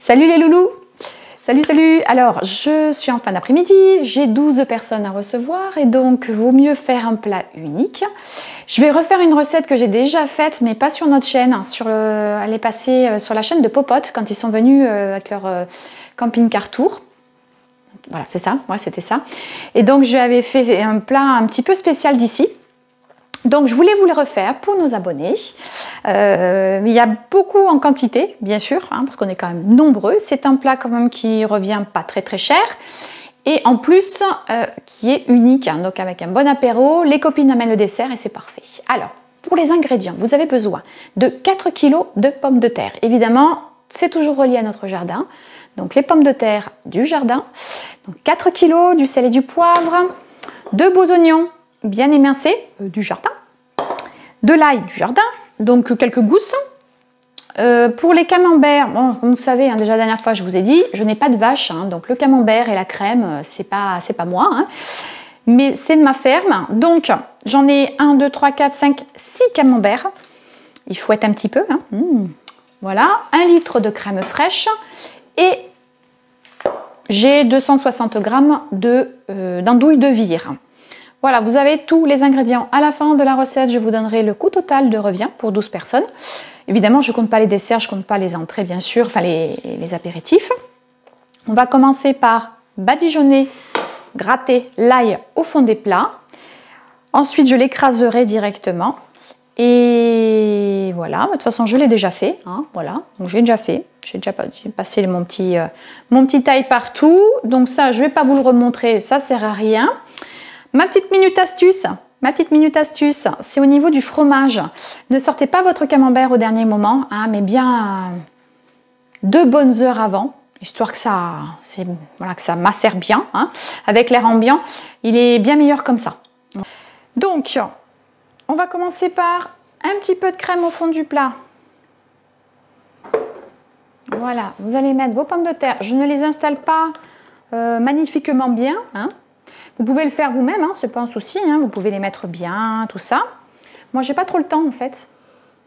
Salut les loulous! Salut, salut! Alors, je suis en fin d'après-midi, j'ai 12 personnes à recevoir et donc vaut mieux faire un plat unique. Je vais refaire une recette que j'ai déjà faite, mais pas sur notre chaîne. Elle est passée sur la chaîne de Popote quand ils sont venus avec leur camping-car tour. Voilà, c'est ça, ouais, c'était ça. Et donc, je lui avais fait un plat un petit peu spécial d'ici. Donc, je voulais vous le refaire pour nos abonnés. Il y a beaucoup en quantité, bien sûr, hein, parce qu'on est quand même nombreux. C'est un plat quand même qui revient pas très très cher. Et en plus, qui est unique, hein, donc avec un bon apéro. Les copines amènent le dessert et c'est parfait. Alors, pour les ingrédients, vous avez besoin de 4 kg de pommes de terre. Évidemment, c'est toujours relié à notre jardin. Donc, les pommes de terre du jardin. Donc, 4 kg, du sel et du poivre. 2 beaux oignons bien émincés du jardin. De l'ail du jardin, donc quelques gousses. Pour les camemberts, bon, comme vous savez, hein, déjà la dernière fois je vous ai dit, je n'ai pas de vache, hein, donc le camembert et la crème, c'est pas moi, hein, mais c'est de ma ferme. Donc j'en ai 1, 2, 3, 4, 5, 6 camemberts. Il faut être un petit peu. Hein. Voilà, 1 litre de crème fraîche et j'ai 260 g d'andouille de vire. Voilà, vous avez tous les ingrédients. À la fin de la recette, je vous donnerai le coût total de revient pour 12 personnes. Évidemment, je ne compte pas les desserts, je ne compte pas les entrées, bien sûr, enfin les apéritifs. On va commencer par badigeonner, gratter l'ail au fond des plats. Ensuite, je l'écraserai directement. Et voilà, de toute façon, je l'ai déjà fait. Hein, voilà, donc j'ai déjà fait. J'ai déjà passé mon petit ail partout. Donc ça, je ne vais pas vous le remontrer, ça ne sert à rien. Ma petite minute astuce, c'est au niveau du fromage. Ne sortez pas votre camembert au dernier moment, hein, mais bien 2 bonnes heures avant, histoire que ça macère bien, hein, avec l'air ambiant. Il est bien meilleur comme ça. Donc, on va commencer par un petit peu de crème au fond du plat. Voilà, vous allez mettre vos pommes de terre. Je ne les installe pas magnifiquement bien, hein. Vous pouvez le faire vous-même, hein, c'est pas un souci, hein, vous pouvez les mettre bien, tout ça. Moi, j'ai pas trop le temps en fait.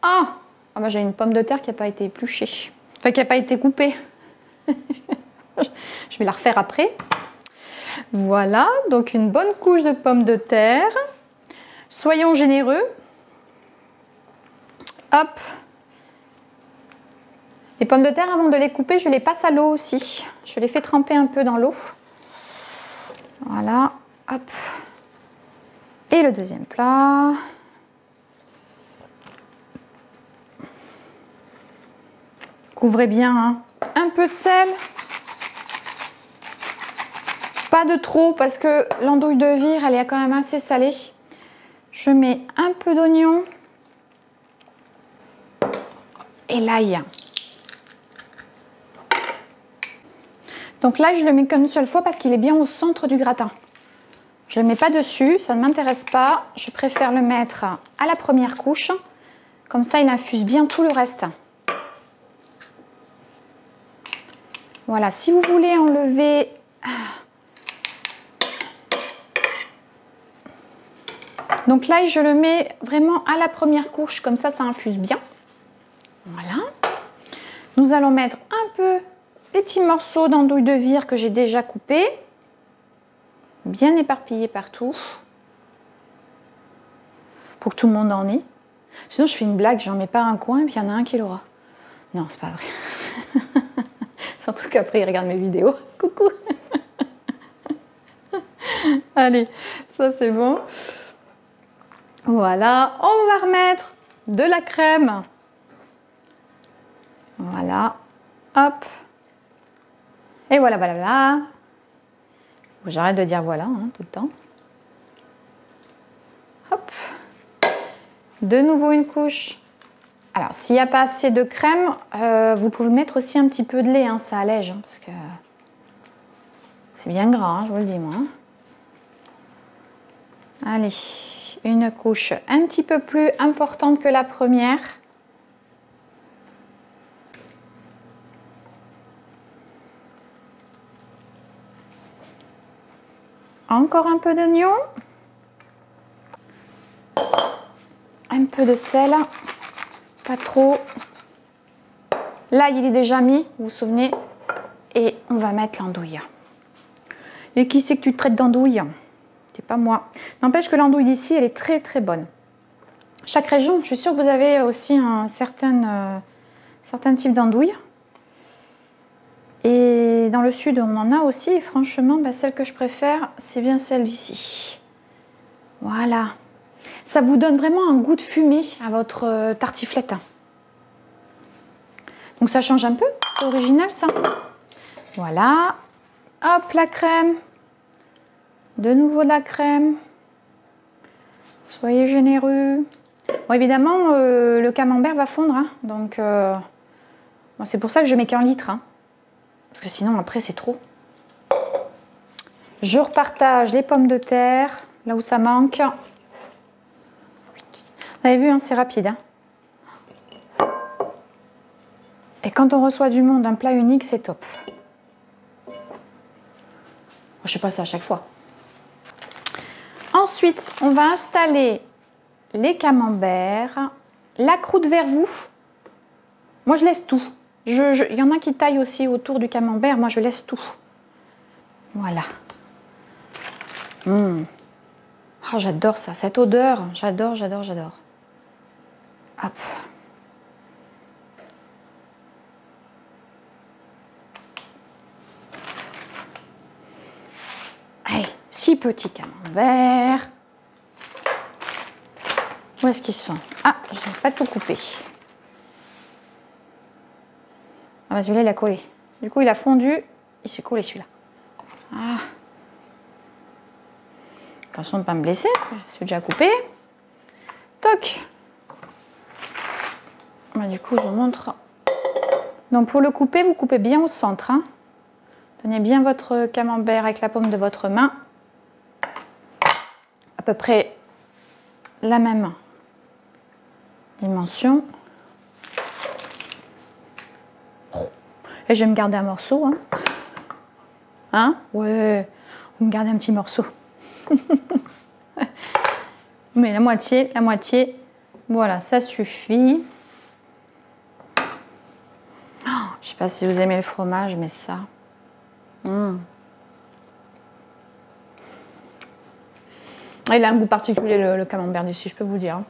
Ah bah, j'ai une pomme de terre qui n'a pas été épluchée, enfin qui n'a pas été coupée. Je vais la refaire après. Voilà, donc une bonne couche de pommes de terre. Soyons généreux. Hop. Les pommes de terre, avant de les couper, je les passe à l'eau aussi. Je les fais tremper un peu dans l'eau. Voilà, hop. Et le deuxième plat. Couvrez bien, hein. Un peu de sel. Pas de trop parce que l'andouille de vire, elle est quand même assez salée. Je mets un peu d'oignon. Et l'ail. Donc là, je le mets qu'une seule fois parce qu'il est bien au centre du gratin. Je ne le mets pas dessus, ça ne m'intéresse pas. Je préfère le mettre à la première couche. Comme ça, il infuse bien tout le reste. Voilà, si vous voulez enlever... Donc là, je le mets vraiment à la première couche, comme ça, ça infuse bien. Voilà. Nous allons mettre un peu... des petits morceaux d'andouille de vire que j'ai déjà coupés, bien éparpillés partout, pour que tout le monde en ait. Sinon, je fais une blague, j'en mets pas un coin, et puis il y en a un qui l'aura. Non, c'est pas vrai. Surtout qu'après, il regarde mes vidéos. Coucou. Allez, ça c'est bon. Voilà, on va remettre de la crème. Voilà, hop. Et voilà, voilà, voilà. J'arrête de dire voilà, hein, tout le temps. Hop. De nouveau une couche. Alors, s'il n'y a pas assez de crème, vous pouvez mettre aussi un petit peu de lait, hein, ça allège, hein, parce que c'est bien gras, hein, je vous le dis, moi. Hein. Allez, une couche un petit peu plus importante que la première. Encore un peu d'oignon, un peu de sel, pas trop. L'ail, il est déjà mis, vous vous souvenez, on va mettre l'andouille. Et qui c'est que tu te traites d'andouille? C'est pas moi. N'empêche que l'andouille d'ici, elle est très très bonne. Chaque région, je suis sûre que vous avez aussi un certain type d'andouille. Et dans le sud, on en a aussi. Et franchement, bah, celle que je préfère, c'est bien celle d'ici. Voilà. Ça vous donne vraiment un goût de fumée à votre tartiflette. Donc ça change un peu. C'est original ça. Voilà. Hop, la crème. De nouveau de la crème. Soyez généreux. Bon, évidemment, le camembert va fondre. Hein, donc, bon, c'est pour ça que je mets qu'un litre. Hein, parce que sinon, après, c'est trop. Je repartage les pommes de terre, là où ça manque. Vous avez vu, hein, c'est rapide. Hein. Et quand on reçoit du monde, un plat unique, c'est top. Je fais pas ça à chaque fois. Ensuite, on va installer les camemberts, la croûte vers vous. Moi, je laisse tout. Il y en a qui taillent aussi autour du camembert. Moi, je laisse tout. Voilà. Oh, j'adore ça, cette odeur. J'adore, j'adore, j'adore. Hop. Allez, 6 petits camemberts. Où est-ce qu'ils sont? Ah, je n'ai pas tout coupé. Ah bah celui-là, il a collé. Du coup, il a fondu. Il s'est collé celui-là. Ah. Attention de ne pas me blesser, parce que je suis déjà coupé. Toc. Bah, du coup, je vous montre. Donc, pour le couper, vous coupez bien au centre. Hein. Tenez bien votre camembert avec la paume de votre main. À peu près la même dimension. Et je vais me garder un morceau. Hein, hein? Ouais, vous me gardez un petit morceau. Mais la moitié. Voilà, ça suffit. Oh, je ne sais pas si vous aimez le fromage, mais ça. Il a un goût particulier, le camembert d'ici, je peux vous dire.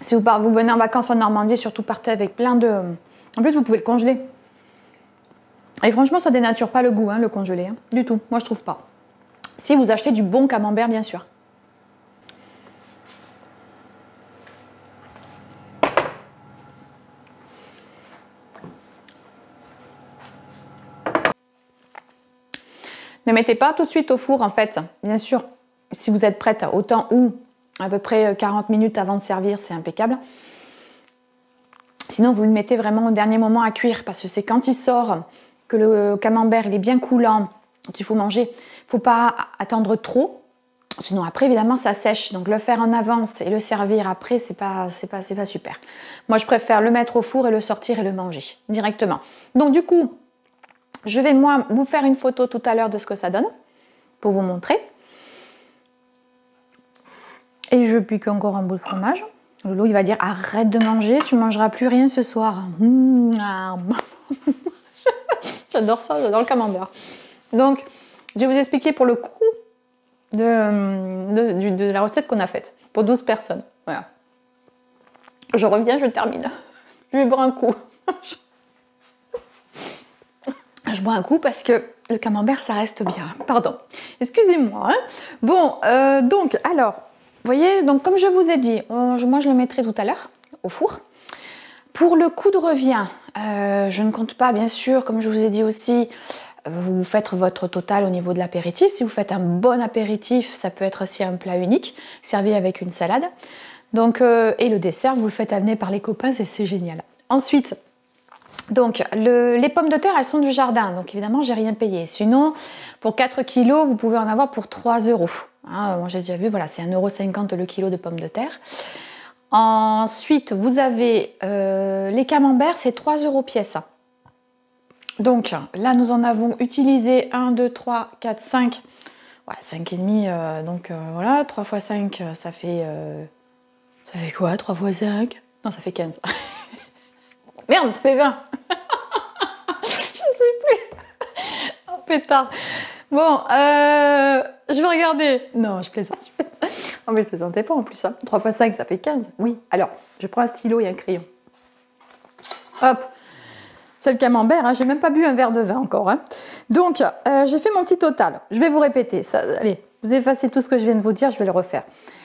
Si vous venez en vacances en Normandie, surtout partez avec plein de... En plus, vous pouvez le congeler. Et franchement, ça dénature pas le goût, hein, le congelé. Hein, du tout, moi je trouve pas. Si vous achetez du bon camembert, bien sûr. Ne mettez pas tout de suite au four, en fait. Bien sûr, si vous êtes prête au temps où, à peu près 40 minutes avant de servir, c'est impeccable. Sinon, vous le mettez vraiment au dernier moment à cuire, parce que c'est quand il sort, que le camembert il est bien coulant, qu'il faut manger. Il ne faut pas attendre trop, sinon après, évidemment, ça sèche. Donc, le faire en avance et le servir après, c'est pas super. Moi, je préfère le mettre au four et le sortir et le manger directement. Donc, du coup... Je vais, moi, vous faire une photo tout à l'heure de ce que ça donne, pour vous montrer. Et je pique encore un bout de fromage. Lolo, il va dire, arrête de manger, tu ne mangeras plus rien ce soir. J'adore ça, j'adore le camembert. Donc, je vais vous expliquer pour le coup de la recette qu'on a faite, pour 12 personnes. Voilà. Je reviens, je termine. Je vais boire un coup. Je bois un coup parce que le camembert, ça reste bien. Pardon, excusez-moi. Hein. Bon, donc, alors, vous voyez, donc comme je vous ai dit, moi je le mettrai tout à l'heure au four. Pour le coup de revient, je ne compte pas, bien sûr, comme je vous ai dit aussi, vous faites votre total au niveau de l'apéritif. Si vous faites un bon apéritif, ça peut être aussi un plat unique, servi avec une salade. Donc, et le dessert, vous le faites amener par les copains, c'est génial. Ensuite, donc, les pommes de terre, elles sont du jardin, donc évidemment, j'ai rien payé. Sinon, pour 4 kilos, vous pouvez en avoir pour 3 €. Hein, moi, j'ai déjà vu, voilà, c'est 1,50 € le kilo de pommes de terre. Ensuite, vous avez les camemberts, c'est 3 € pièce. Donc, là, nous en avons utilisé 1, 2, 3, 4, 5. Ouais, 5,5. Donc, voilà, 3 x 5, ça fait quoi 3 x 5? Non, ça fait 15. Merde, ça fait 20. Je sais plus. pétard. Bon, je vais regarder. Non, je plaisante. Oh, mais je plaisantais pas en plus. Hein. 3 x 5, ça fait 15. Oui, alors, je prends un stylo et un crayon. Hop, c'est le camembert. Hein. J'ai même pas bu un verre de vin encore. Hein. Donc, j'ai fait mon petit total. Je vais vous répéter. Ça, allez, vous effacez tout ce que je viens de vous dire, je vais le refaire.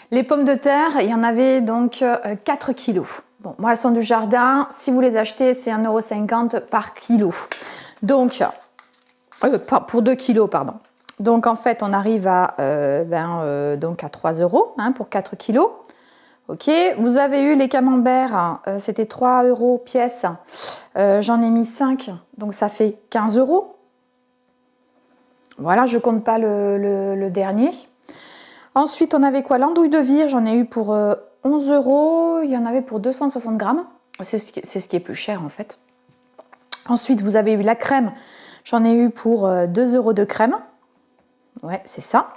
Les pommes de terre, il y en avait donc 4 kilos. Bon, moi, elles sont du jardin. Si vous les achetez, c'est 1,50 € par kilo. Donc, pour 2 kilos, pardon. Donc, en fait, on arrive à, donc à 3 € hein, pour 4 kilos. Ok, vous avez eu les camemberts, hein, c'était 3 € pièce. J'en ai mis 5, donc ça fait 15 €. Voilà, je ne compte pas le dernier. Ensuite, on avait quoi? L'andouille de vire, j'en ai eu pour 11 €. Il y en avait pour 260 grammes. C'est ce qui est plus cher, en fait. Ensuite, vous avez eu la crème. J'en ai eu pour 2 € de crème. Ouais, c'est ça.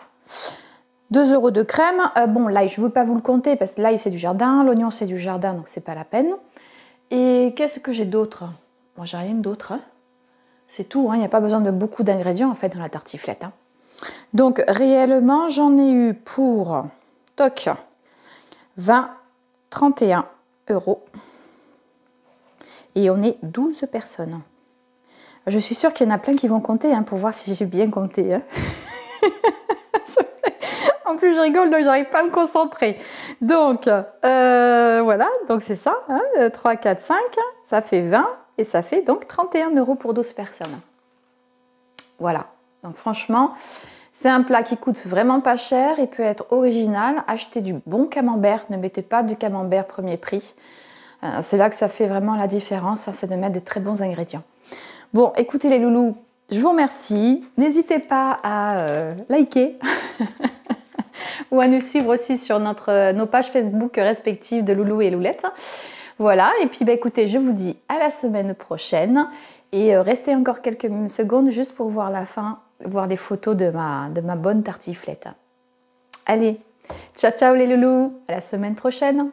2 € de crème. Bon, l'ail, je ne veux pas vous le compter parce que l'ail, c'est du jardin. L'oignon, c'est du jardin, donc c'est pas la peine. Et qu'est-ce que j'ai d'autre? Bon, j'ai rien d'autre. Hein. C'est tout. Il n'y a pas besoin de beaucoup d'ingrédients, en fait, dans la tartiflette. Hein. Donc, réellement, j'en ai eu pour 31 €. Et on est 12 personnes. Je suis sûre qu'il y en a plein qui vont compter hein, pour voir si j'ai bien compté. Hein. En plus, je rigole, donc j'arrive pas à me concentrer. Donc, voilà, donc c'est ça. Hein, 3, 4, 5, ça fait 20 et ça fait donc 31 € pour 12 personnes. Voilà, donc franchement, c'est un plat qui coûte vraiment pas cher. Il peut être original. Achetez du bon camembert, ne mettez pas du camembert premier prix. C'est là que ça fait vraiment la différence, hein, c'est de mettre des très bons ingrédients. Bon, écoutez les loulous, je vous remercie. N'hésitez pas à liker ou à nous suivre aussi sur nos pages Facebook respectives de Loulou et Loulette. Voilà, et puis bah, écoutez, je vous dis à la semaine prochaine. Et restez encore quelques secondes juste pour voir la fin, voir des photos de ma bonne tartiflette. Allez, ciao ciao les loulous, à la semaine prochaine.